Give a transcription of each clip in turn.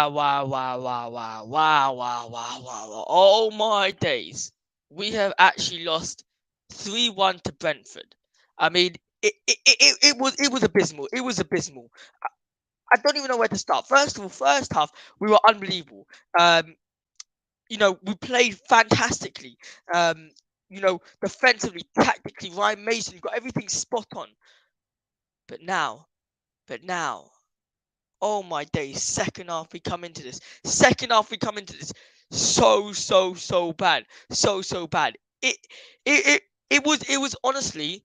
wow, wow, wow, wow, wow, wow, wow, wow. Oh my days. We have actually lost 3-1 to Brentford. I mean, it was abysmal. It was abysmal. I don't even know where to start. First of all, first half, we were unbelievable. Um, we played fantastically. Defensively, tactically, Ryan Mason got everything spot on. But now, but now, oh my days, second half we come into this. Second half we come into this so bad. So bad. It it it, it was honestly,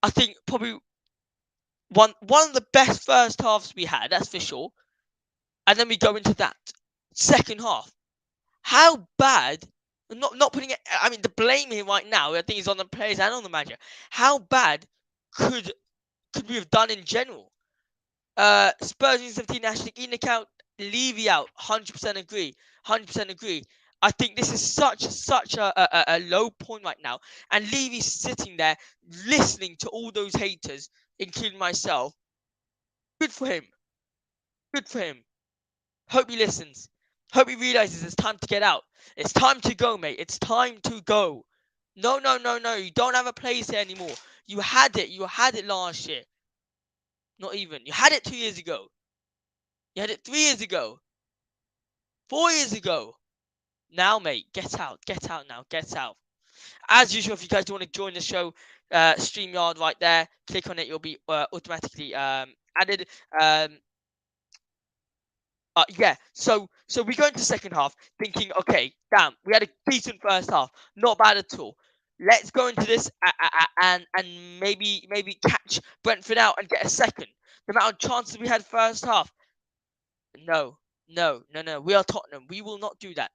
I think probably one of the best first halves we had, that's for sure. And then we go into that second half. How bad, not putting it, I mean, the blame here right now, I think is on the players and on the manager. How bad could we have done in general? Spurs in 17 National in account, Levy out, 100% agree. 100% agree. I think this is such a low point right now, and Levy's sitting there listening to all those haters, including myself. Good for him. Good for him. Hope he listens. Hope he realizes it's time to get out. It's time to go, mate. It's time to go. No, no, no, no. You don't have a place here anymore. You had it. You had it last year. Not even. You had it 2 years ago. You had it 3 years ago. 4 years ago. Now, mate, get out. Get out now. Get out. As usual, if you guys want to join the show, StreamYard right there. Click on it. You'll be automatically added. Yeah, so we go into the second half thinking, okay, damn, we had a decent first half, not bad at all. Let's go into this and maybe catch Brentford out and get a second. The amount of chances we had first half, no, no, no, no. We are Tottenham. We will not do that.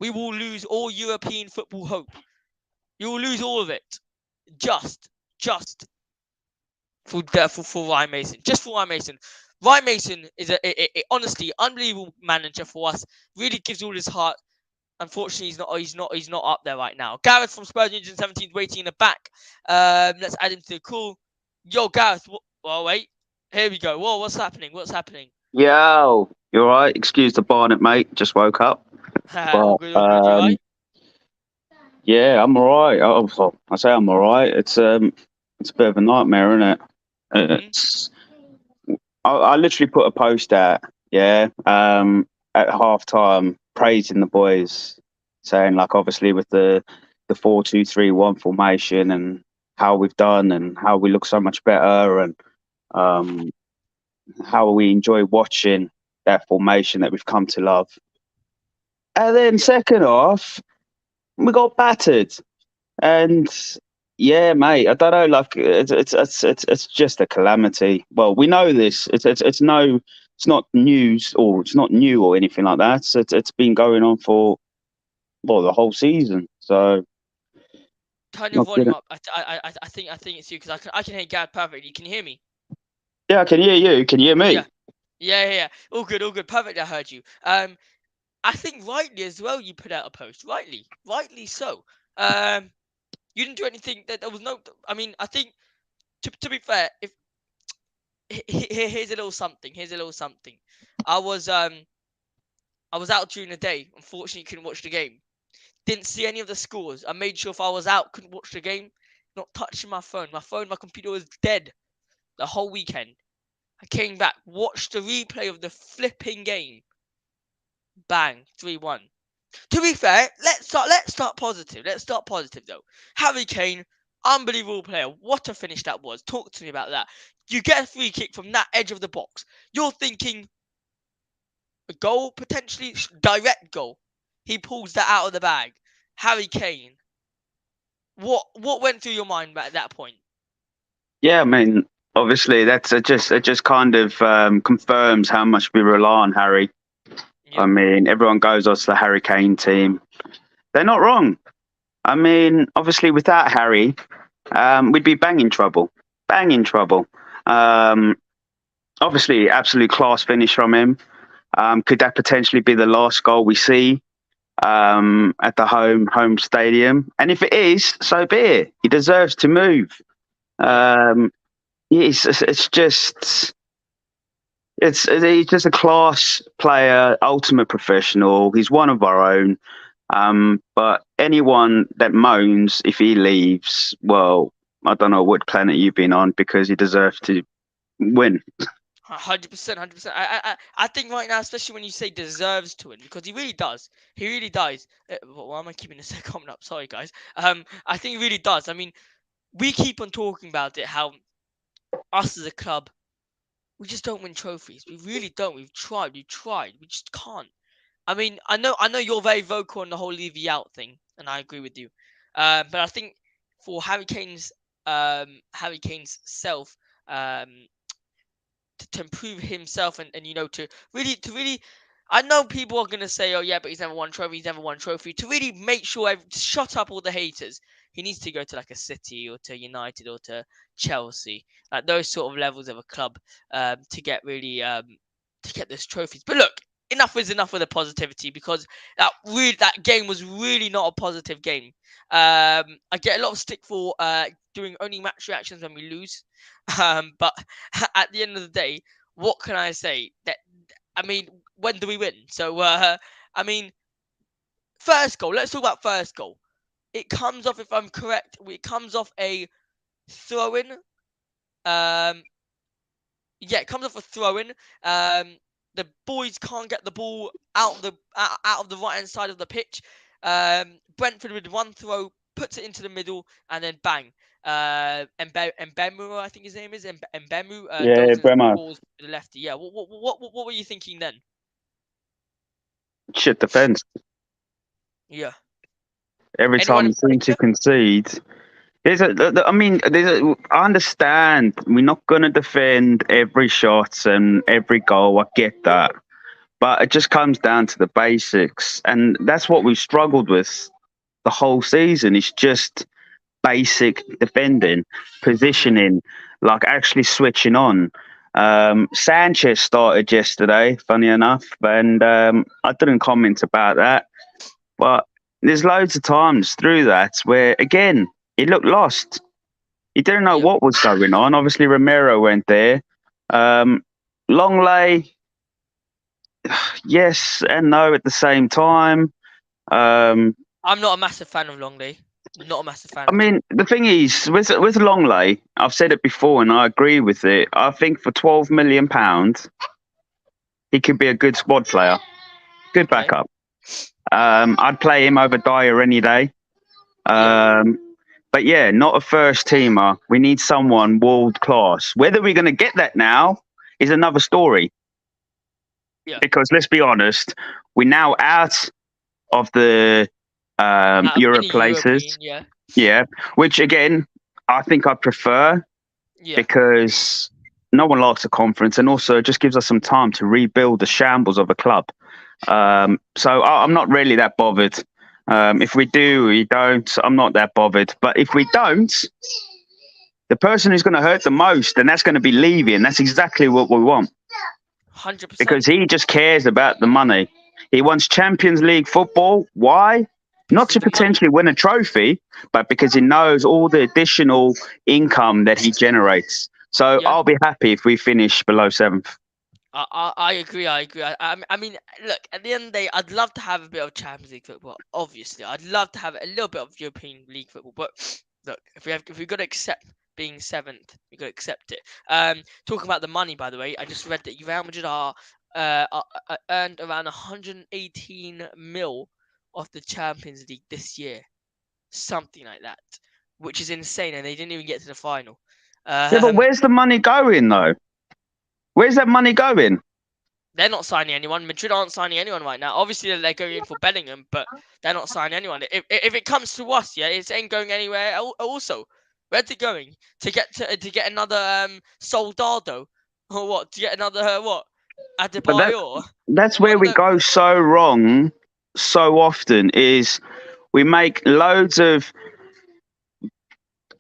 We will lose all European football hope. You will lose all of it, just for Ryan Mason, just for Ryan Mason. Ryan Mason is a honestly unbelievable manager for us. Really gives all his heart. Unfortunately, he's not up there right now. Gareth from Spurs 17 waiting in the back. Let's add him to the call. Yo, Gareth. Wait. Here we go. Whoa, what's happening? What's happening? Yo, you alright? Excuse the barnet, mate. Just woke up. All But good, all good. You right? yeah, I'm alright. I say I'm alright. It's a bit of a nightmare, isn't it? Mhm. It's I literally put a post out, yeah, at half time praising the boys, saying like obviously with the 4-2-3-1 formation and how we've done and how we look so much better and um how we enjoy watching that formation that we've come to love. And then Yeah. second half, we got battered. And yeah, mate, I don't know. Like it's just a calamity. Well, we know this. It's not news or it's not new or anything like that. It's been going on for the whole season. So Turn your not volume good. up. I think it's you because I can hear Gareth perfectly. Can you hear me? Yeah, I can hear you. Can you hear Yeah. me? Yeah. All good, all good. Perfect. I heard you. I think rightly as well. You put out a post. Rightly so. Um, you didn't do anything. That there was no. I mean, I think to be fair, if here's a little something. Here's a little something. I was um I was out during the day. Unfortunately, couldn't watch the game. Didn't see any of the scores. I made sure if I was out, couldn't watch the game. Not touching my phone. My computer was dead the whole weekend. I came back, watched the replay of the flipping game. Bang, 3-1. To be fair, let's start positive. Let's start positive though. Harry Kane, unbelievable player. What a finish that was. Talk to me about that. You get a free kick from that edge of the box. You're thinking a goal potentially, direct goal. He pulls that out of the bag. Harry Kane. What went through your mind at that point? Yeah, I mean, obviously it just kind of confirms how much we rely on Harry. I Yep. mean, everyone goes us the Harry Kane team. They're not wrong. I mean, obviously, without Harry, we'd be banging trouble. Banging trouble. Um, Obviously, absolute class finish from him. Could that potentially be the last goal we see at the home stadium? And if it is, so be it. He deserves to move. Yeah. It's just He's just a class player, ultimate professional. He's one of our own. But anyone that moans if he leaves, well, I don't know what planet you've been on because he deserves to win. 100%, 100%. I think right now, especially when you say deserves to win, because he really does. He really does. Why am I keeping this comment up? Sorry, guys. I think he really does. I mean, we keep on talking about it, how us as a club, we just don't win trophies. We really don't. We've tried. We just can't. I mean, I know you're very vocal on the whole Levy out thing, and I agree with you. But I think for Harry Kane's self, um, to improve himself and to really, I know people are gonna say, oh yeah, but he's never won trophy, he's never won trophy. To really make sure shut up all the haters, he needs to go to like a City or to United or to Chelsea, like those sort of levels of a club, to get really to get those trophies. But look, enough is enough with the positivity, because that game was really not a positive game. I get a lot of stick for doing only match reactions when we lose. But at the end of the day, what can I say? That I mean, when do we win? So I mean, first goal. Let's talk about first goal. It comes off, if I'm correct, it comes off a throw-in. Yeah, it comes off a throw-in. The boys can't get the ball out of the right-hand side of the pitch. Brentford with one throw puts it into the middle, and then bang. Mbemu, I think his name is Mbemu, Yeah, goes and Bremo. scores to the lefty. Yeah, what were you thinking then? Shit defence. Yeah. Every Anyone time in we seem to particular? concede, I understand we're not going to defend every shot and every goal. I get that. But it just comes down to the basics. And that's what we've struggled with the whole season. It's just basic defending, Mm, positioning, like actually switching on. Sanchez started yesterday, funny enough, and I didn't comment about that. But there's loads of times through that where, again, he looked lost. He didn't know yeah. what was going on. Obviously, Romero went there. Longley, yes and no at the same time. Um, I'm not a massive fan of Longley. Not a massive fan I at all. mean, the thing is, with Longley, I've said it before and I agree with it. I think for £12 million, he could be a good squad player, good Okay. backup. I'd play him over Dyer any day. Yeah. Um, but yeah, not a first teamer. We need someone world class. Whether we're going to get that now is another story. Yeah. Because let's be honest, we're now out of the Out of Europe any places. European, yeah. Yeah, which again, I think I prefer Yeah. because no one likes a conference, and also it just gives us some time to rebuild the shambles of a club. So I'm not really that bothered. If we do, we don't. I'm not that bothered. But if we don't, the person who's going to hurt the most, and that's going to be Levy, and that's exactly what we want 100%. because he just cares about the money. He wants Champions League football. Why? Not Because of to the money. potentially win a trophy, but because he knows all the additional income that he generates. So Yeah. I'll be happy if we finish below seventh. I agree. I agree. I mean, look. At the end of the day, I'd love to have a bit of Champions League football. Obviously, I'd love to have a little bit of European League football. But look, if we've got to accept being seventh, we got to accept it. Talking about the money, by the way, I just read that Real Madrid are earned around 118 mil of the Champions League this year, something like that, which is insane, and they didn't even get to the final. Yeah, but Um, where's the money going though? Where's that money going? They're not signing anyone. Madrid aren't signing anyone right now. Obviously, they're going in for Bellingham, but they're not signing anyone. If it comes to us, yeah, it ain't going anywhere. Also, where's it going to get another Soldado or what? To get another what? But Adebayor? that's where One of we them. go so wrong so often is we make loads of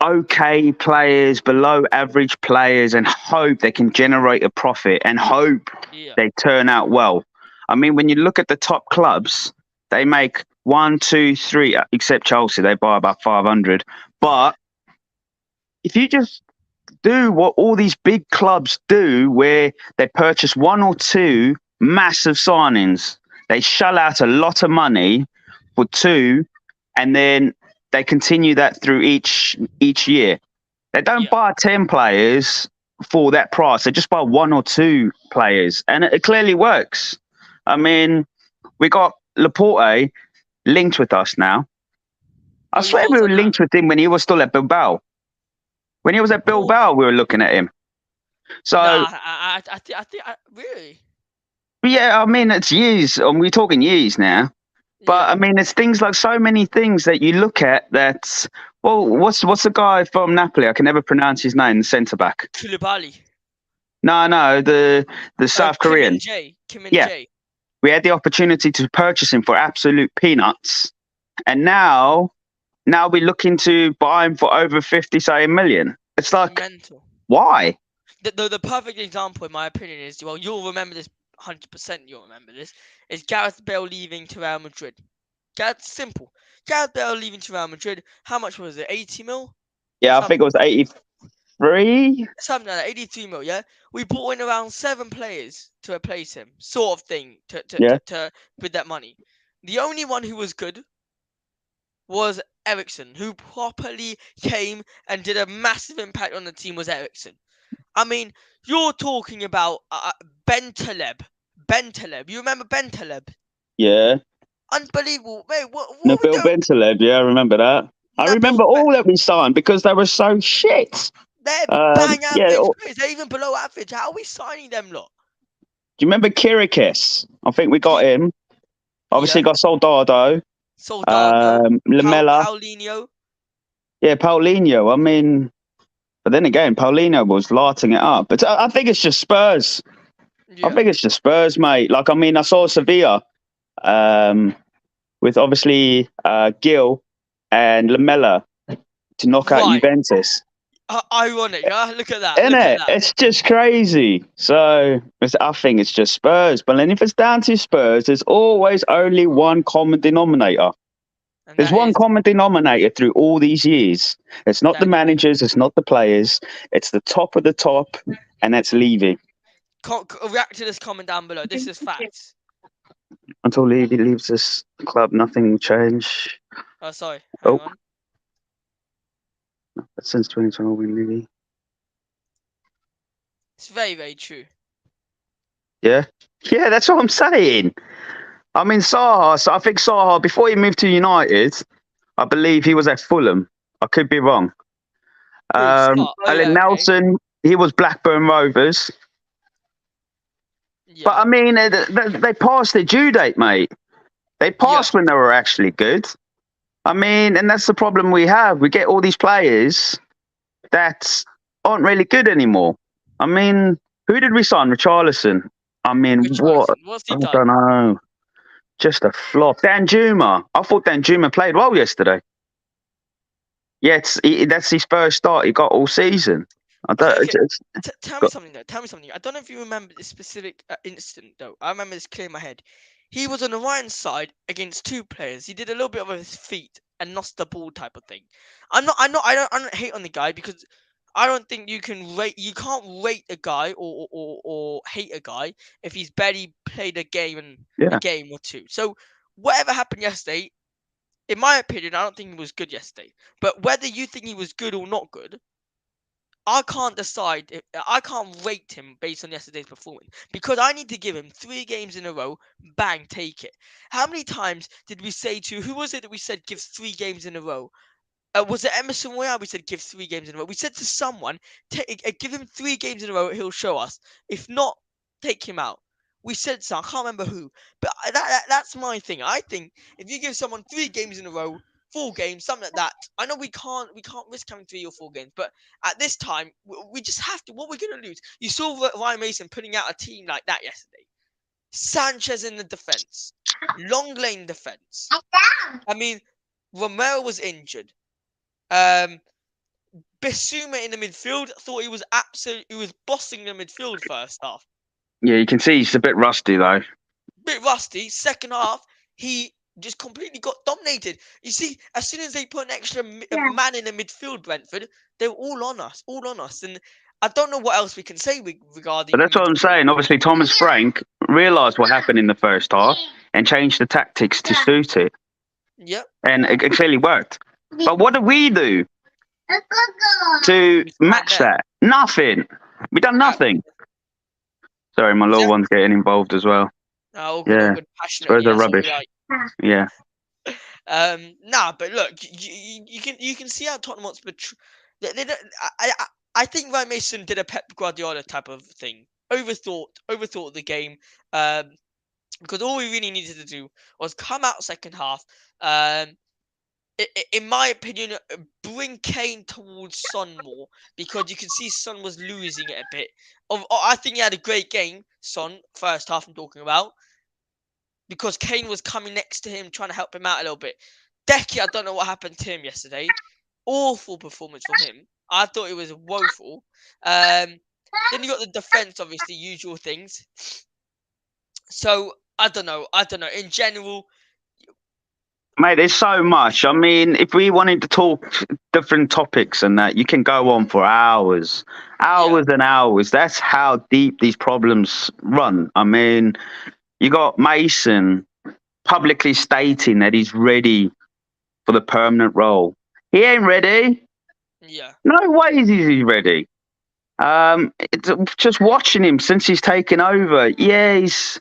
okay players, below average players, and hope they can generate a profit and hope Yeah, they turn out well. I mean, when you look at the top clubs, they make one, two, three, except Chelsea, they buy about 500. But if you just do what all these big clubs do, where they purchase one or two massive signings. They shell out a lot of money for two, and then they continue that through each year. They don't Yeah. buy 10 players for that price. They just buy one or two players, and it clearly works. I mean, we got Laporte linked with us now. I What are your swear we thoughts were on that? linked with him when he was still at Bilbao. When he was at Well, Bilbao, we were looking at him. So, nah, really, yeah, I mean, it's years. We're talking years now. But I yeah. mean, it's things like so many things that you look at that. Well, what's the guy from Napoli? I can never pronounce his name. The centre back. Koulibaly, No, the South Kim and Korean. J, Kim and Yeah, J. we had the opportunity to purchase him for absolute peanuts, and now we're looking to buy him for over 50, say, a million. It's like, Mental. why? The perfect example, in my opinion, is, well, you'll remember this 100%. You'll remember this is Gareth Bale leaving to Real Madrid. That's simple. Gareth Bale leaving to Real Madrid. How much was it? 80 mil, Yeah, I think it something, was 83. something like that. 83 mil. Yeah, we brought in around 7 players to replace him, sort of thing. Yeah, With that money, the only one who was good was Ericsson, who properly came and did a massive impact on the team. Was Ericsson. I mean, you're talking about Bentaleb. Bentaleb. You remember Bentaleb? yeah. Unbelievable. Mate, what we Nabil doing? Bentaleb. Yeah, I remember that. I Nabil, remember all that we signed because they were so shit. they're bang Yeah. average players. They're even below average. How are we signing them lot? Do you remember Kirikis? I think we got Ki- him. Obviously, yeah. got Soldado, Soldado. Lamella. Paulinho. Yeah, Paulinho. I mean, but then again, Paulinho was lighting it up. But I think it's just Spurs. I Yeah. think it's just Spurs, mate. Like, I mean, I saw Sevilla with obviously Gil and Lamella to knock out Right. Juventus. Ironic, huh? Look at that. Isn't Look at it? that. It's just crazy. So I think it's just Spurs. But then if it's down to Spurs, there's always only one common denominator. And There's that one is common denominator through all these years. It's not the that. managers, it's not the players, it's the top of the top, and that's leaving. React to this comment down below. This is facts. Until Levy leaves this club, nothing will change. Oh, sorry. Hang Oh, on. since 2012, when Levy. It's very, very true. Yeah. Yeah, that's what I'm saying. I mean, Saha, so I think Saha, before he moved to United, I believe he was at Fulham. I could be wrong. Who? Scott. Oh, Alan yeah, okay. Nelson, he was Blackburn Rovers. But Yeah. I mean, they passed their due date, mate. They Yeah. passed when they were actually good. I mean, and that's the problem we have. We get all these players that aren't really good anymore. I mean, who did we sign? Richarlison. I mean, what? Richarlison. What's he I done? don't know. Just a flop. Dan Juma. I thought Dan Juma played well yesterday. Yeah, that's his first start he got all season. I Okay, don't. okay. It's Tell me got, something though. Tell me something. I don't know if you remember this specific incident though. I remember this clear in my head. He was on the right side against two players. He did a little bit of his feet and lost the ball type of thing. I don't hate on the guy because I don't think you can rate. You can't rate a guy or hate a guy if he's barely played a game and a yeah. game or two. So whatever happened yesterday, in my opinion, I don't think he was good yesterday. But whether you think he was good or not good, I can't decide. I can't rate him based on yesterday's performance because I need to give him 3 games in a row. Bang, take it. How many times did we say to who was it that we said give 3 games in a row? Was it Emerson Royale? We said give 3 games in a row. We said to someone, give him 3 games in a row. He'll show us. If not, take him out. We said so. I can't remember who, but that's my thing. I think if you give someone 3 games in a row, 4 games, something like that. I know we can't risk having 3 or 4 games, but at this time we just have to. What we're gonna lose? You saw Ryan Mason putting out a team like that yesterday. Sanchez in the defense, long lane defense. I mean, Romero was injured. Um, Bissouma in the midfield thought he was bossing the midfield first half. Yeah, you can see he's a bit rusty though. Bit rusty. Second half, he just completely got dominated. You see, as soon as they put an extra man in the midfield, Brentford, they were all on us. And I don't know what else we can say But regarding that's what I'm midfield. saying. Obviously, Thomas Frank realised what happened in the first half and changed the tactics to suit it, Yep. and it clearly worked. But what did we do to We stand match there. that? Nothing. We done Uh, nothing. Sorry, my little exactly. one's getting involved as well. All Yeah, good, throws passionately. the That's what we rubbish. like. Yeah. Nah, but look, you can see how Tottenham wants to. They don't, I think Ryan Mason did a Pep Guardiola type of thing. Overthought the game. Because all we really needed to do was come out second half. Um, in my opinion, bring Kane towards Son more because you can see Son was losing it a bit. I think he had a great game, Son, first half I'm talking about, because Kane was coming next to him trying to help him out a little bit. Decky, I don't know what happened to him yesterday. Awful performance from him. I thought it was woeful. Then you got the defense, obviously, usual things. So I don't know. In general, Mate, there's so much. I mean, if we wanted to talk different topics and that, you can go on for hours, yeah, hours and hours. That's how deep these problems run. I mean, you got Mason publicly stating that he's ready for the permanent role. He ain't ready. yeah. No ways is he ready. It's just watching him since he's taken over. Yeah, he's.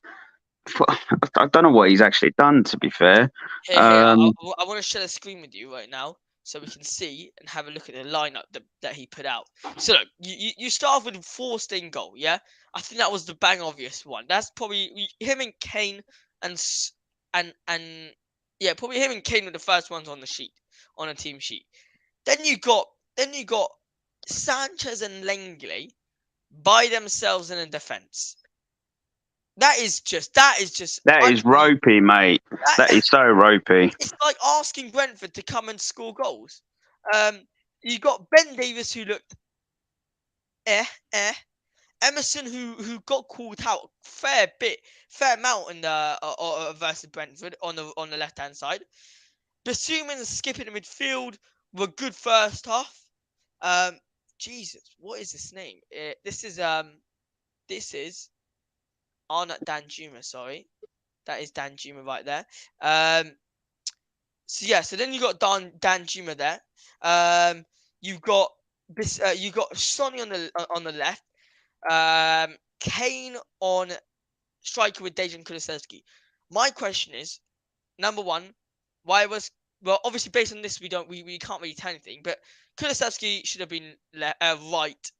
I don't know what he's actually done. To be fair, Here. um, I want to share the screen with you right now so we can see and have a look at the lineup that he put out. So look, you start off with Forced in goal, yeah. I think that was the bang obvious one. That's probably him and Kane and and yeah, probably him and Kane were the first ones on the sheet on a team sheet. Then you got Sanchez and Langley by themselves in a defense. That is just that is unbelievable. ropey, mate. That is so ropey. It's like asking Brentford to come and score goals. You got Ben Davis who looked eh eh. Emerson who got called out fair amount in the versus Brentford on the left hand side. Basuma and Skip in the midfield were good first half. Um, Jesus, what is this name? This is Arnott Danjuma. Sorry, that is Danjuma right there. So yeah, so then you got Dan Juma there. You've got you got Sonny on the left. Kane on striker with Dejan Kulusevski. My question is, number one, why was obviously based on this we can't really tell anything, but Kulusevski should have been right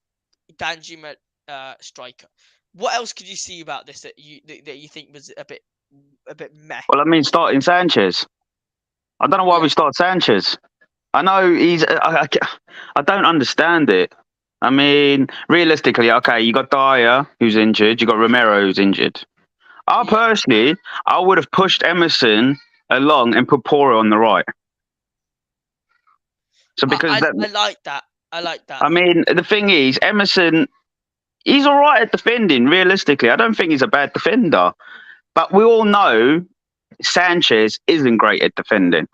Dan Juma striker. What else could you see about this that you think was a bit meh? Well, I mean, starting Sanchez. I don't know why Yeah, we start Sanchez. I know he's. I don't understand it. I mean, realistically, okay, you got Dyer who's injured, you got Romero who's injured. I yeah. personally, I would have pushed Emerson along and put Pora on the right. So because that, I like that. I like that. I mean, the thing is, Emerson, he's all right at defending. Realistically, I don't think he's a bad defender, but we all know Sanchez isn't great at defending.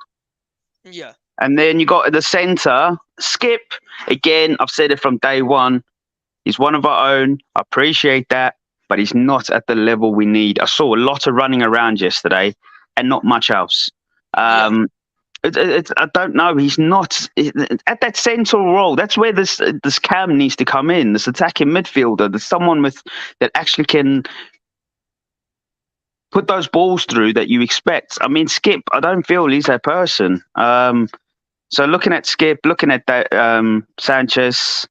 Yeah, And then you got at the centre, Skip. Again, I've said it from day one. He's one of our own. I appreciate that, but he's not at the level we need. I saw a lot of running around yesterday and not much else. yeah. I don't know. He's not at that central role. That's where this Cam needs to come in. This attacking midfielder. There's someone with that actually can put those balls through that you expect. I mean, Skip. I don't feel he's that person. So looking at Skip, looking at that Sanchez.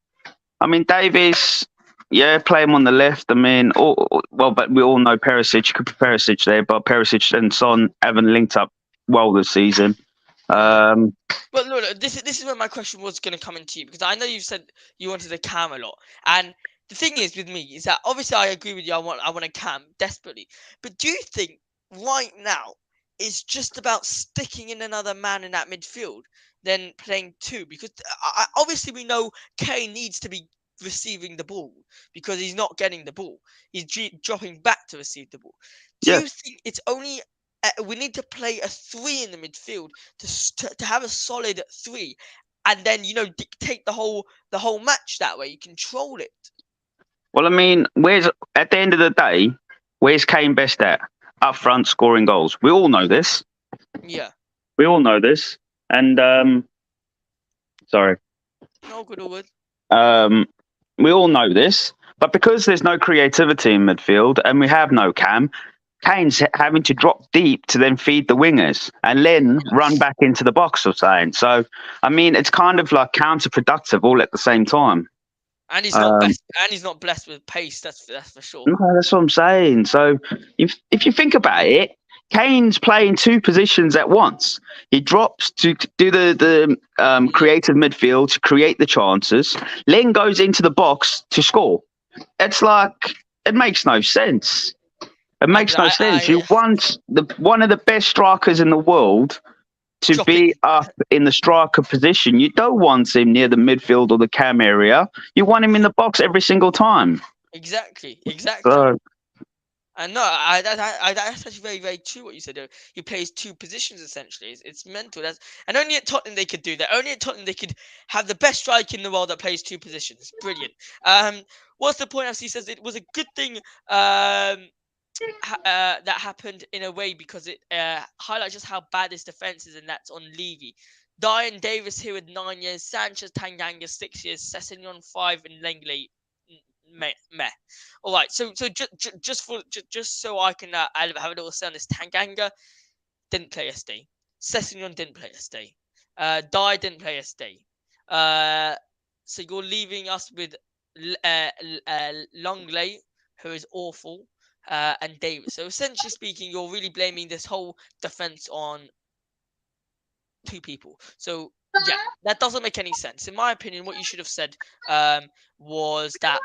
I mean, Davies. Yeah, play him on the left. I mean, well, but we all know Perisic. You could put Perisic there, but Perisic and Son haven't linked up well this season. Yeah. Um, But look, this is where my question was going to come into you because I know you said you wanted a cam a lot, and the thing is with me is that obviously I agree with you. I want a cam desperately, but do you think right now it's just about sticking in another man in that midfield than playing two? Because obviously we know Kane needs to be receiving the ball because he's not getting the ball. He's dropping back to receive the ball. Do yeah, you think it's only We need to play a three in the midfield to have a solid three, and then dictate the whole match that way. You control it. Well, I mean, where's at the end of the day, where's Kane best at? Up front, scoring goals. We all know this. Yeah. We all know this. And sorry, No good, all good. um, we all know this. But because there's no creativity in midfield and we have no Cam, Kane's having to drop deep to then feed the wingers and then run back into the box or something. So, I mean, it's kind of like counterproductive all at the same time. And he's not Um, best. And he's not blessed with pace. That's for sure. no, that's what I'm saying. So, if you think about it, Kane's playing two positions at once. He drops to do the Yeah. creative midfield to create the chances, then goes into the box to score. It's like it makes no sense. It I, makes no sense. You I want one of the best strikers in the world to dropping. be up in the striker position. You don't want him near the midfield or the cam area. You want him in the box every single time. Exactly. Exactly. So And no, that's actually very, very true what you said. He plays two positions essentially. It's mental. And only at Tottenham they could do that. Only at Tottenham they could have the best striker in the world that plays two positions. Brilliant. What's the point? FC says it was a good thing. That happened in a way because it highlights just how bad this defense is, and that's on Levy. Diane Davis here with 9 years, Sanchez Tanganga 6 years, Sessegnon 5, and Langley meh. All right, so just so I can have a little say on this, Tanganga didn't play SD. Sessegnon didn't play SD. Dye didn't play SD. So you're leaving us with Longley, who is awful, and Davis. So essentially speaking, you're really blaming this whole defense on two people. So yeah, that doesn't make any sense. In my opinion, what you should have said was that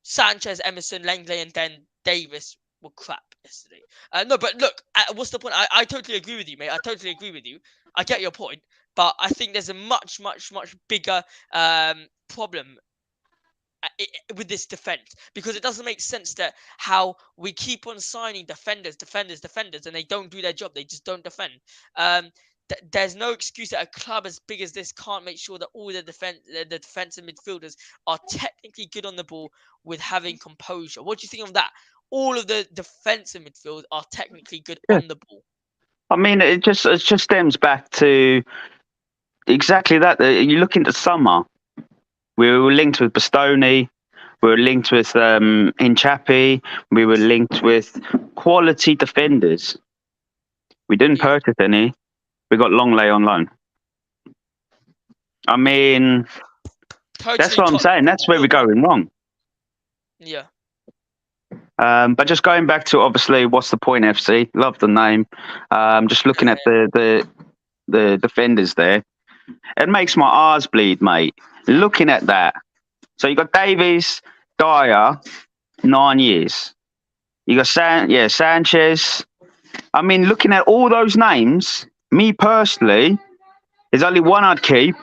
Sanchez, Emerson, Langley, and then Davis were crap yesterday. No, but look, what's the point? I totally agree with you, mate. I totally agree with you. I get your point, but I think there's a much, much, much bigger problem with this defense, because it doesn't make sense that how we keep on signing defenders, and they don't do their job. They just don't defend. There's no excuse that a club as big as this can't make sure that all the defensive midfielders are technically good on the ball with having composure. What do you think of that? All of the defensive midfield are technically good yeah, on the ball. I mean, it just stems back to exactly that. You look into summer. We were linked with Bastoni. We were linked with Hinchapi. We were linked with quality defenders. We didn't Yeah, purchase any. We got Longley on loan. I mean, that's totally what I'm saying. That's where we're going wrong. Yeah, But just going back to obviously, what's the point? FC, love the name. Just looking at the defenders there, it makes my eyes bleed, mate. Looking at that, so you got Davies, Dyer, 9 years. You got Sanchez. I mean, looking at all those names, me personally, there's only one I'd keep,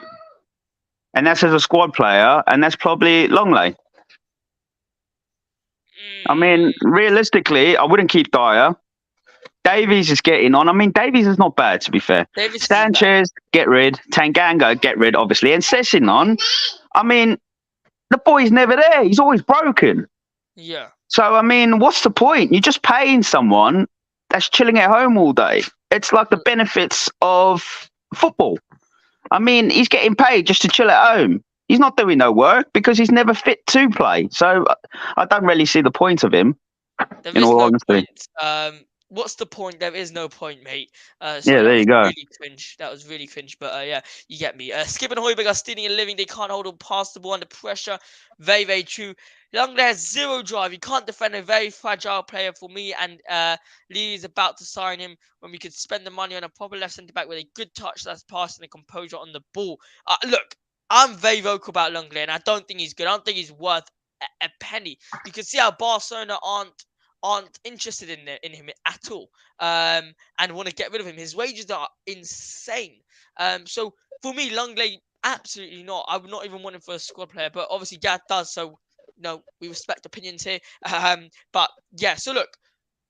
and that's as a squad player, and that's probably Longley. I mean, realistically, I wouldn't keep Dyer. Davies is getting on. I mean, Davies is not bad, to be fair. Davis isn't bad. Sanchez, get rid. Tanganga, get rid, obviously. And Sessegnon, I mean, the boy's never there. He's always broken. Yeah. So, I mean, what's the point? You're just paying someone that's chilling at home all day. It's like the benefits of football. I mean, he's getting paid just to chill at home. He's not doing no work because he's never fit to play. So I don't really see the point of him, There in is all no honesty. point. What's the point? There is no point, mate. Yeah, Sorry, that there was you go. really cringe. That was really cringe. But yeah, you get me. Skip and Hoiberg are stealing a living. They can't hold or pass the ball under pressure. Very, very true. Longley has zero drive. You can't defend a very fragile player for me. And Lee is about to sign him when we could spend the money on a proper left centre back with a good touch that's passing and composure on the ball. Look, I'm very vocal about Longley, and I don't think he's good. I don't think he's worth a penny. You can see how Barcelona aren't interested in him at all, and want to get rid of him. His wages are insane. So for me, Longley, absolutely not. I would not even want him for a squad player, but obviously Gad does. So we respect opinions here. But yeah. So look,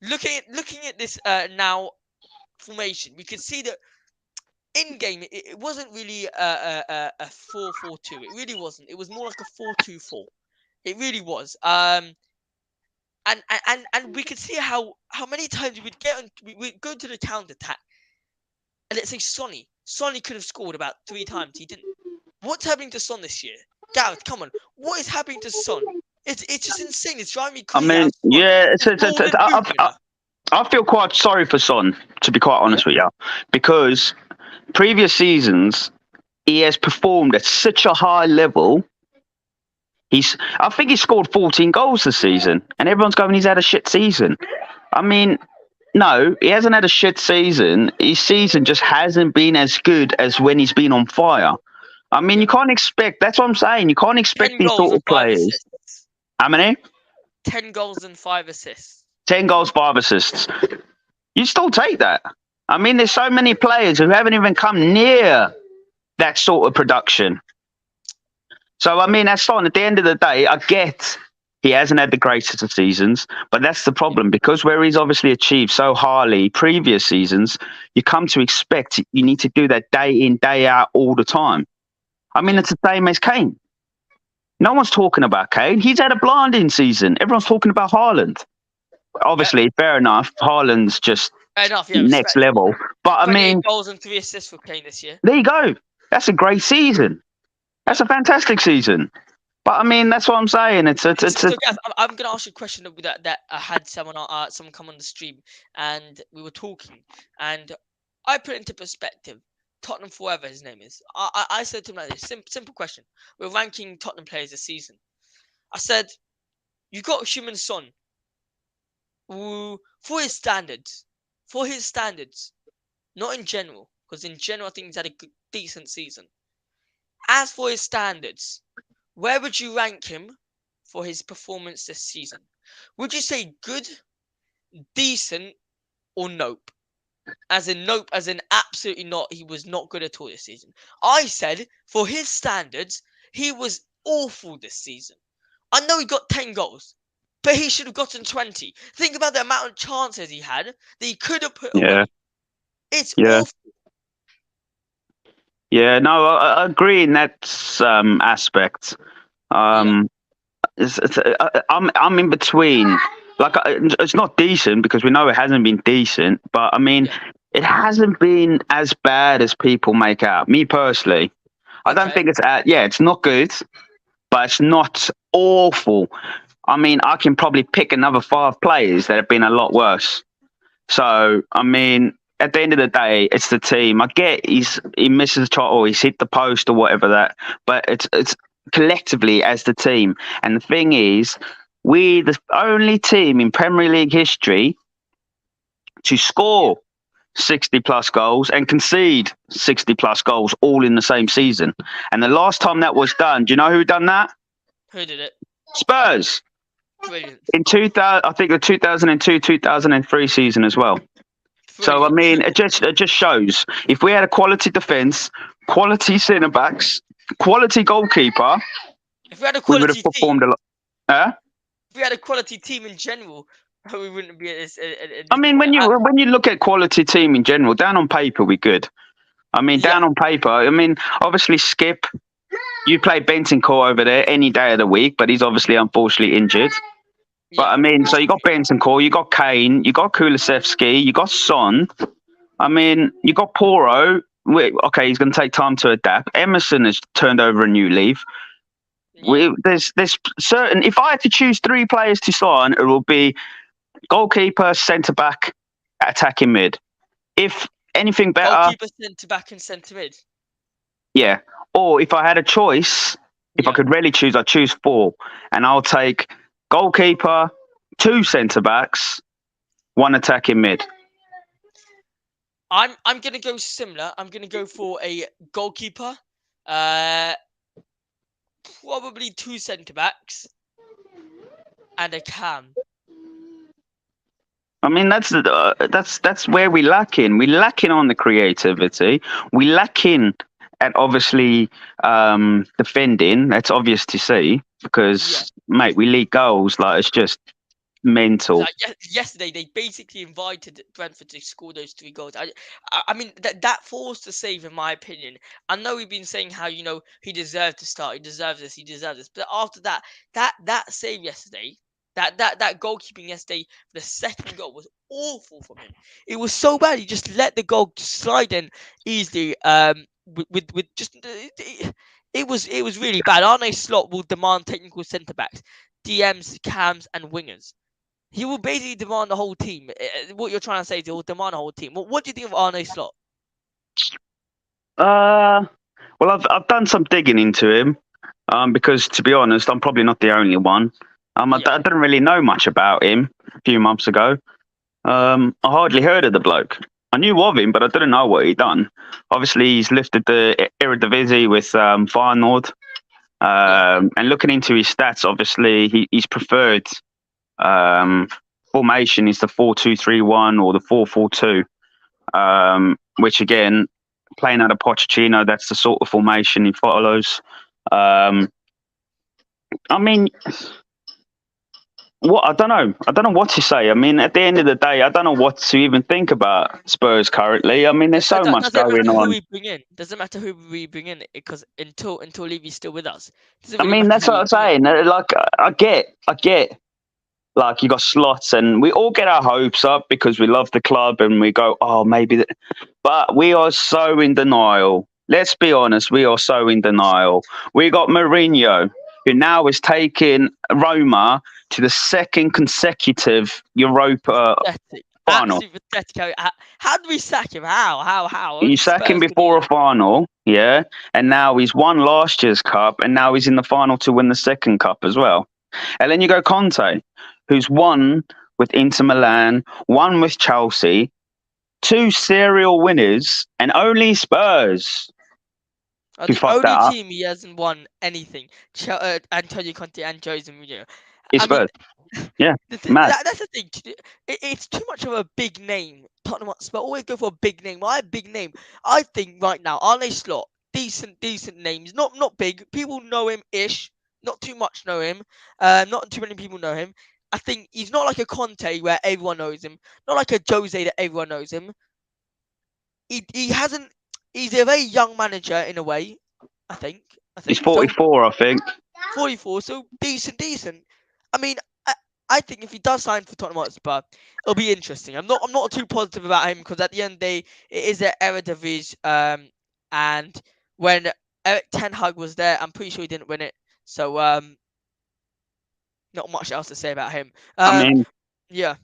looking at this now formation, we could see that in game it wasn't really a 4-4-2. It really wasn't. It was more like a 4-2-4. It really was. And we could see how many times we would we'd go to the counter attack, and let's say Sonny could have scored about 3 times. He didn't. What's happening to Son this year? Gareth, come on. What is happening to Son? It's just insane. It's driving me I crazy. mean, yeah, He's golden boot winner. I feel quite sorry for Son, to be quite honest with you, because previous seasons he has performed at such a high level. I think he scored 14 goals this season, and everyone's going, he's had a shit season. I mean, no, he hasn't had a shit season. His season just hasn't been as good as when he's been on fire. I mean, you can't expect. That's what I'm saying. You can't expect 10 these goals sort and of 5 players. assists. How many? 10 goals and 5 assists. 10 goals, 5 assists. You still take that. I mean, there's so many players who haven't even come near that sort of production. So, I mean, that's fine. At the end of the day, I get he hasn't had the greatest of seasons, but that's the problem, because where he's obviously achieved so highly previous seasons, you come to expect you need to do that day in, day out all the time. I mean, it's the same as Kane. No one's talking about Kane. He's had a blinding season. Everyone's talking about Haaland. Obviously, fair enough. Haaland's just next level. But I mean, goals and 3 assists for Kane this year. There you go. That's a great season. That's a fantastic season. But I mean, that's what I'm saying. I'm going to ask you a question that I had someone come on the stream, and we were talking, and I put it into perspective. Tottenham forever, his name is. I said to him like this, simple question. We're ranking Tottenham players this season. I said, you got Human Son, who, for his standards, not in general, because in general I think he's had a decent season. As for his standards, where would you rank him for his performance this season? Would you say good, decent, or nope? As in nope, as in absolutely not. He was not good at all this season. I said, for his standards, he was awful this season. I know he got 10 goals, but he should have gotten 20. Think about the amount of chances he had that he could have put away. It's awful. Yeah, no, I agree in that aspect. I'm in between. Like, it's not decent because we know it hasn't been decent, but I mean, it hasn't been as bad as people make out. Me personally, I don't think it's not good, but it's not awful. I mean, I can probably pick another 5 players that have been a lot worse. So, I mean, at the end of the day, it's the team. I get he misses a shot or he's hit the post or whatever but it's collectively as the team. And the thing is, we're the only team in Premier League history to score 60 plus goals and concede 60 plus goals all in the same season. And the last time that was done, do you know who done that? Who did it? Spurs. Brilliant. In 2000, I think the 2002-2003 season as well. So I mean, it just shows if we had a quality defence, quality centre backs, quality goalkeeper, if we had a we would have performed a lot. If we had a quality team in general, we wouldn't be at this. I mean, when you look at quality team in general, down on paper we're good. I mean, down on paper. I mean, obviously Skip, you play Bentancur over there any day of the week, but he's obviously unfortunately injured. But I mean, so you got Bentancur, you got Kane, you got Kulusevski, you got Son. I mean, you got Porro. Okay, he's going to take time to adapt. Emerson has turned over a new leaf. There's certain. If I had to choose 3 players to sign, it will be goalkeeper, centre back, attacking mid. If anything better, goalkeeper, centre back, and centre mid. Yeah. Or if I had a choice, if I could really choose, I'd choose 4, and I'll take goalkeeper, 2 centre backs, 1 attacking mid. I'm gonna go similar. I'm gonna go for a goalkeeper, probably 2 centre backs, and a cam. I mean, that's where we lacking. We lacking on the creativity. We lacking at obviously defending. That's obvious to see because, mate, we leak goals like it's just mental. Like yesterday, they basically invited Brentford to score those 3 goals. I mean that forced the save, in my opinion. I know we've been saying how he deserved to start, he deserves this, he deserves this. But after that save yesterday, that goalkeeping yesterday, the second goal was awful from him. It was so bad. He just let the goal slide in easily. With just it was really bad. Arne Slot will demand technical centre backs, DMs, cams, and wingers. He will basically demand the whole team. What you're trying to say is he will demand the whole team. What do you think of Arne Slot? Uh, well, I've done some digging into him, because to be honest, I'm probably not the only one. Yeah, I didn't really know much about him a few months ago. I hardly heard of the bloke. I knew of him, but I didn't know what he'd done. Obviously, he's lifted the Eredivisie with Feyenoord. yeah. And looking into his stats, obviously, he's preferred formation is the 4-2-3-1 or the 4-4-2, which again, playing out of Pochettino, that's the sort of formation he follows. I mean, I don't know. I don't know what to say. I mean, at the end of the day, I don't know what to even think about Spurs currently. I mean, there's so much Does it going matter who on. we bring in? Doesn't matter who we bring in because until Levy's still with us, it doesn't I really mean, matter that's who what we I'm bring in. saying. Like, I get. Like you got slots, and we all get our hopes up because we love the club, and we go, oh, maybe. But we are so in denial. Let's be honest, we are so in denial. We got Mourinho, who now is taking Roma to the second consecutive Europa Pathetic, final. absolutely pathetic. How do we sack him? How? You Only sack him Spurs could do before a that. final, yeah, and now he's won last year's cup, and now he's in the final to win the second cup as well. And then you go Conte, who's won with Inter Milan, won with Chelsea, 2 serial winners, and only Spurs who The fucked that only up team he hasn't won anything, Antonio Conte and Jose Mourinho. is I mean, Spurs. Yeah, mad. that's the thing. It's too much of a big name. Tottenham Hotspur always go for a big name. Why a big name? I think right now, Arne Slot, decent names. Not big. People know him ish. Not too much know him. Not too many people know him. I think he's not like a Conte where everyone knows him. Not like a Jose that everyone knows him. He hasn't. He's a very young manager in a way. I think. I He's think so. 44, I think. 44, so decent. I mean, I think if he does sign for Tottenham Hotspur, it'll be interesting. I'm not too positive about him because at the end of the day, it is an Eredivisie. And when Eric Ten Hag was there, I'm pretty sure he didn't win it. So not much else to say about him. I mean, Yeah.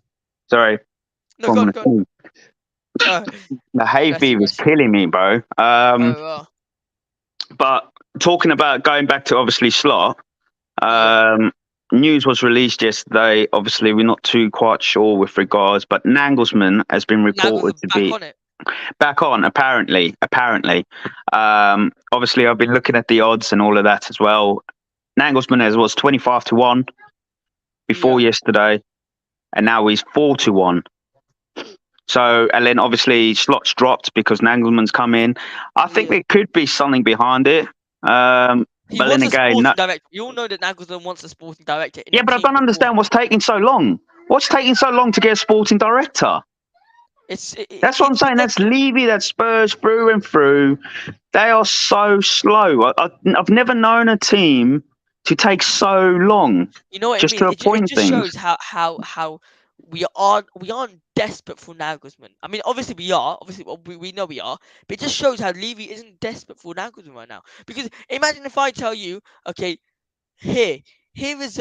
sorry, No, go from on, the go on. team. Uh, The hay bless you, fever's bless you. killing me, bro. Oh, well. But talking about going back to obviously Slot, Yeah. news was released yesterday. Obviously, we're not too quite sure with regards, but Nagelsmann has been reported Nagel's to back be on it. back on. Apparently. Obviously, I've been looking at the odds and all of that as well. Nagelsmann was 25-1 before Yeah. yesterday, and now he's 4-1. So, and then obviously slots dropped because Nagelsmann's come in. I think Yeah. there could be something behind it. He But then wants a again, no, sporting director. You all know that Nagelsmann wants a sporting director in yeah, the but I team don't before. understand what's taking so long. What's taking so long to get a sporting director? That's what I'm saying. That's Levy, that's Spurs through and through. They are so slow. I've never known a team to take so long You know what I just mean? to It appoint just things. shows how we aren't desperate for Nagelsmann. I mean, obviously we are. Obviously we know we are. But it just shows how Levy isn't desperate for Nagelsmann right now. Because imagine if I tell you, okay, here, here is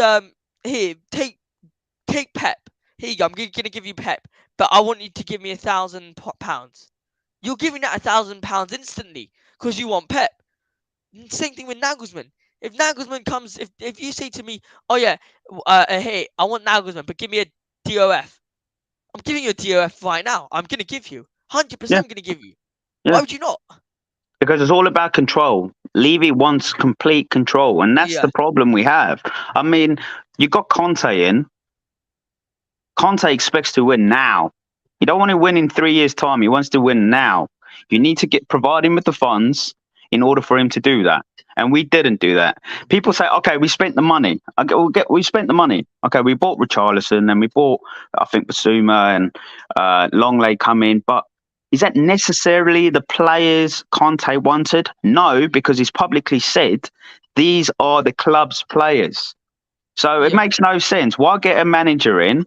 here, take Pep. Here you go. I'm gonna give you Pep, but I want you to give me £1,000. You're giving that £1,000 instantly because you want Pep. Same thing with Nagelsmann. If Nagelsmann comes, if you say to me, oh yeah, hey, I want Nagelsmann, but give me a DOF. I'm giving you a DOF right now. I'm gonna give you Yeah, 100%. Gonna give you. Why yeah. would you not? Because it's all about control. Levy wants complete control, and that's Yeah, the problem we have. I mean, you got Conte in. Conte expects to win now. You don't want to win in 3 years' time. He wants to win now. You need to provide him with the funds. in order for him to do that. And we didn't do that. People say, okay, we spent the money. We spent the money. Okay, we bought Richarlison and we bought, I think, Basuma and Longley come in. But is that necessarily the players Conte wanted? No, because he's publicly said these are the club's players. So it Yeah, makes no sense. Why get a manager in,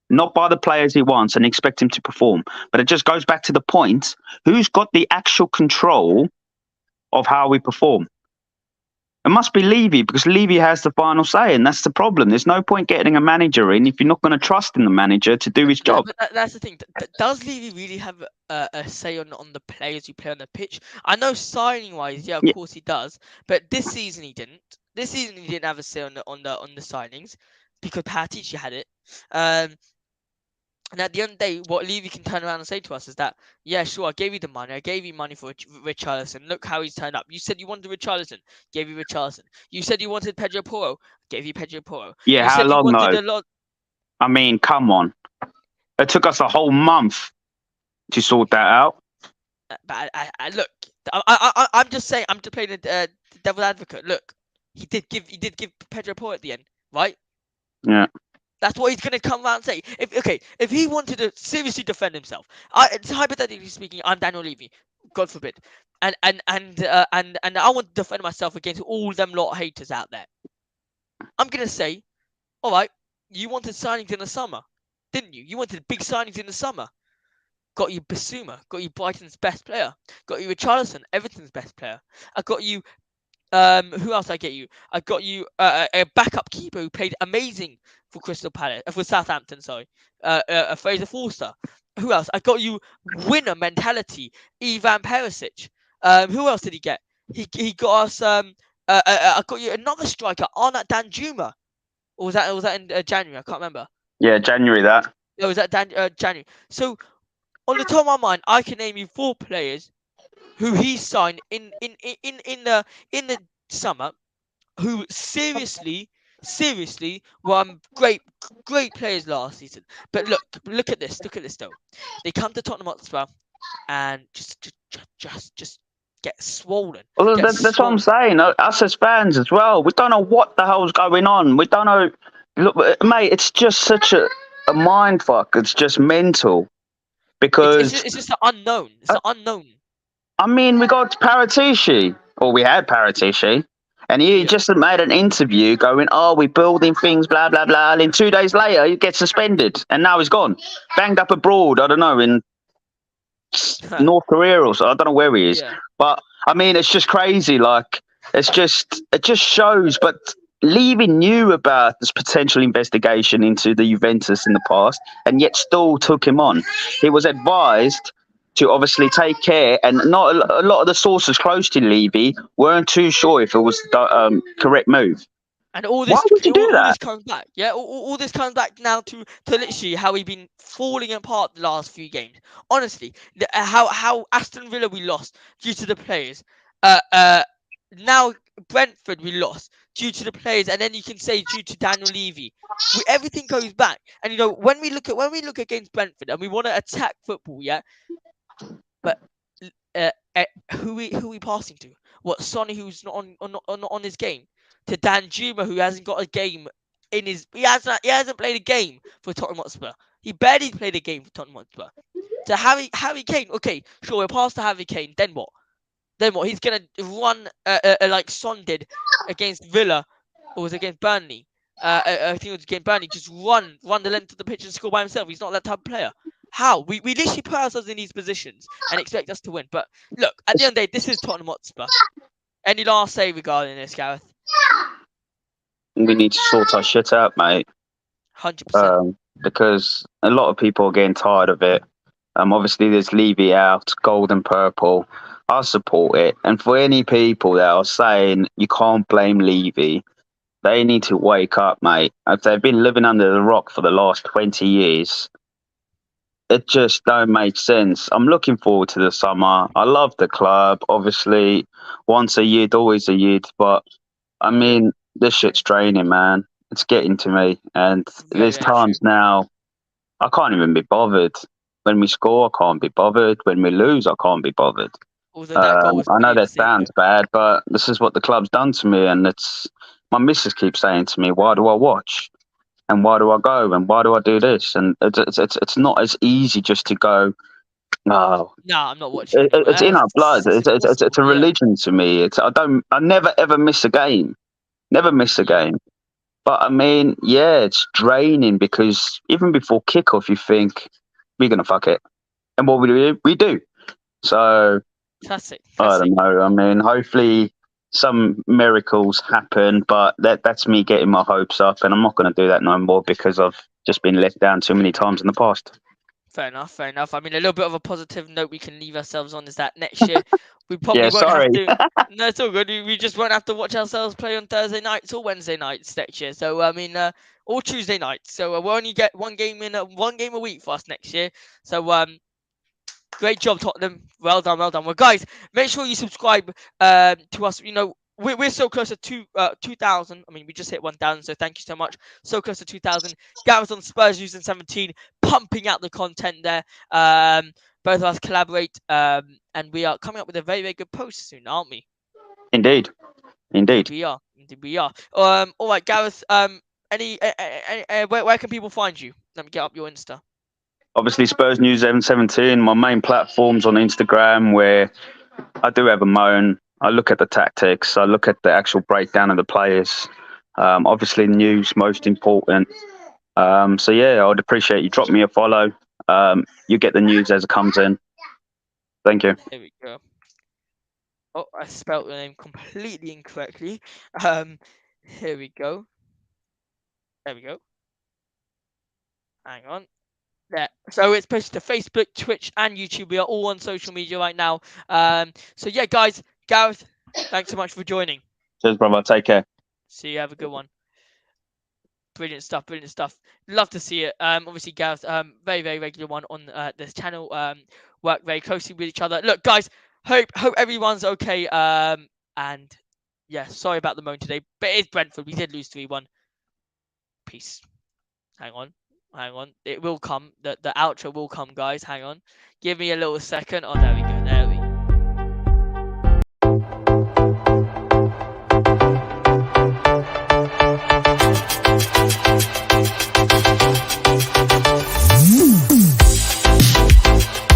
not by the players he wants, and expect him to perform? But it just goes back to the point: who's got the actual control of how we perform? It must be Levy, because Levy has the final say, and that's the problem. There's no point getting a manager in if you're not going to trust in the manager to do his job. but that's the thing. Does Levy really have a say on the players who play on the pitch? I know signing wise, yeah, of Yeah, course he does. But this season he didn't. This season he didn't have a say on the signings because Paratici had it. Um, And at the end of the day, what Levy can turn around and say to us is that, yeah, sure, I gave you the money. I gave you money for Richarlison. Look how he's turned up. You said you wanted Richarlison. Gave you Richarlison. You said you wanted Pedro Porro. Gave you Pedro Porro. yeah. You How said you long wanted though? a lot. I mean, come on. It took us a whole month to sort that out. But I look. I'm just saying. I'm just playing the devil advocate. Look, he did give Pedro Porro at the end, right? Yeah. That's what he's gonna come around and say. If he wanted to seriously defend himself, hypothetically speaking, I'm Daniel Levy, God forbid, and I want to defend myself against all them lot of haters out there. I'm gonna say, all right, you wanted signings in the summer, didn't you? You wanted big signings in the summer. Got you Basuma, got you Brighton's best player, got you Richarlison, Everton's best player. I got you who else I get you? I got you a backup keeper who played amazing for Crystal Palace, for Southampton. Sorry, Fraser Forster. Who else? I got you winner mentality, Ivan Perisic. Who else did he get? He got us. I got you another striker, Arnott Danjuma. Or was that in January? I can't remember. Yeah, January that. No, was that January? So on the top of my mind, I can name you 4 players who he signed in the summer, who seriously were great players last season. But look at this though. They come to Tottenham Hotspur and just get swollen, Well, get that's what I'm swollen. saying. Us as fans as well, we don't know what the hell's going on. We don't know. Look, mate, it's just such a mind fuck. It's just mental. Because, It's just the unknown. It's uh, the unknown. I mean, we got Paratici, or we had Paratici, and he Yeah. just made an interview going, oh, we're building things, blah, blah, blah. And then 2 days later, he gets suspended, and now he's gone. Banged up abroad, I don't know, in North Korea or so. I don't know where he is. Yeah. But, I mean, it's just crazy. Like, it just shows. But Levy knew about this potential investigation into the Juventus in the past, and yet still took him on. He was advised to obviously take care, and not a lot of the sources close to Levy weren't too sure if it was the correct move. And all Why this, would you do all that? this comes back. Yeah, all this comes back now to literally how we've been falling apart the last few games. Honestly, how Aston Villa we lost due to the players. Now Brentford we lost due to the players, and then you can say due to Daniel Levy. Everything goes back, and when we look against Brentford and we want to attack football, yeah. But who we passing to? What, Sonny, who's not on his game, to Danjuma, who hasn't got a game in his he hasn't played a game for Tottenham Hotspur. He barely played a game for Tottenham Hotspur. To Harry Kane, okay, sure, we're past to Harry Kane. Then what? Then what? He's gonna run like Son did against Villa, or was it against Burnley? I think it was against Burnley. Just run the length of the pitch and score by himself. He's not that type of player. How? We literally put ourselves in these positions and expect us to win. But look, at the end of the day, this is Tottenham Hotspur. Any last say regarding this, Gareth? We need to sort our shit out, mate. 100%. Because a lot of people are getting tired of it. Obviously, there's Levy out, gold and purple. I support it. And for any people that are saying you can't blame Levy, they need to wake up, mate. If they've been living under the rock for the last 20 years, it just don't make sense. I'm looking forward to the summer. I love the club. Obviously, once a year, always a year. But, I mean, this shit's draining, man. It's getting to me. And Very, there's very true. times now I can't even be bothered. When we score, I can't be bothered. When we lose, I can't be bothered. Although that goal was I know pretty that insane, sounds though. bad, but this is what the club's done to me, and it's my missus keeps saying to me, "Why do I watch? And why do I go? And why do I do this?" And it's not as easy just to go. No, Nah, I'm not watching anymore. it's in our blood. It's It's impossible. a Yeah. religion to me. I never ever miss a game. Never miss a Mm, game. But I mean, yeah, it's draining because even before kickoff, you think we're gonna fuck it, and what we do, we do. So classic, I classic. don't know. I mean, hopefully some miracles happen, but that's me getting my hopes up, and I'm not going to do that no more because I've just been let down too many times in the past. Fair enough, fair enough. I mean, a little bit of a positive note we can leave ourselves on is that next year we probably Yeah, won't have sorry. to. No, it's all good. We just won't have to watch ourselves play on Thursday nights or Wednesday nights next year. So I mean, or Tuesday nights. So we'll only get one game a week for us next year. So great job, Tottenham. Well done, well done. Well, guys, make sure you subscribe to us. You know, we're so close to 2,000. I mean, we just hit 1,000, so thank you so much. So close to 2,000. Gareth on Spurs News in 17, pumping out the content there. Both of us collaborate, and we are coming up with a very, very good post soon, aren't we? Indeed, Indeed, indeed. we are. Indeed, we are. All right, Gareth. Where can people find you? Let me get up your Insta. Obviously, Spurs News 717. My main platforms on Instagram, where I do have a moan. I look at the tactics. I look at the actual breakdown of the players. Obviously, news most important. So yeah, I would appreciate you drop me a follow. You get the news as it comes in. Thank you. Here we go. Oh, I spelled your name completely incorrectly. Um, here we go. There we go. Hang on. There. So it's posted to Facebook, Twitch, and YouTube. We are all on social media right now. So yeah, guys, Gareth, thanks so much for joining. Cheers, brother. Take care. See you. Have a good one. Brilliant stuff. Brilliant stuff. Love to see it. Obviously, Gareth, very very regular one on this channel. Work very closely with each other. Look, guys, hope everyone's okay. And yeah, sorry about the moan today, but it's Brentford. We did lose 3-1. Peace. Hang on. Hang on. It will come. The outro will come, guys. Hang on. Give me a little second. Oh, there we go. There we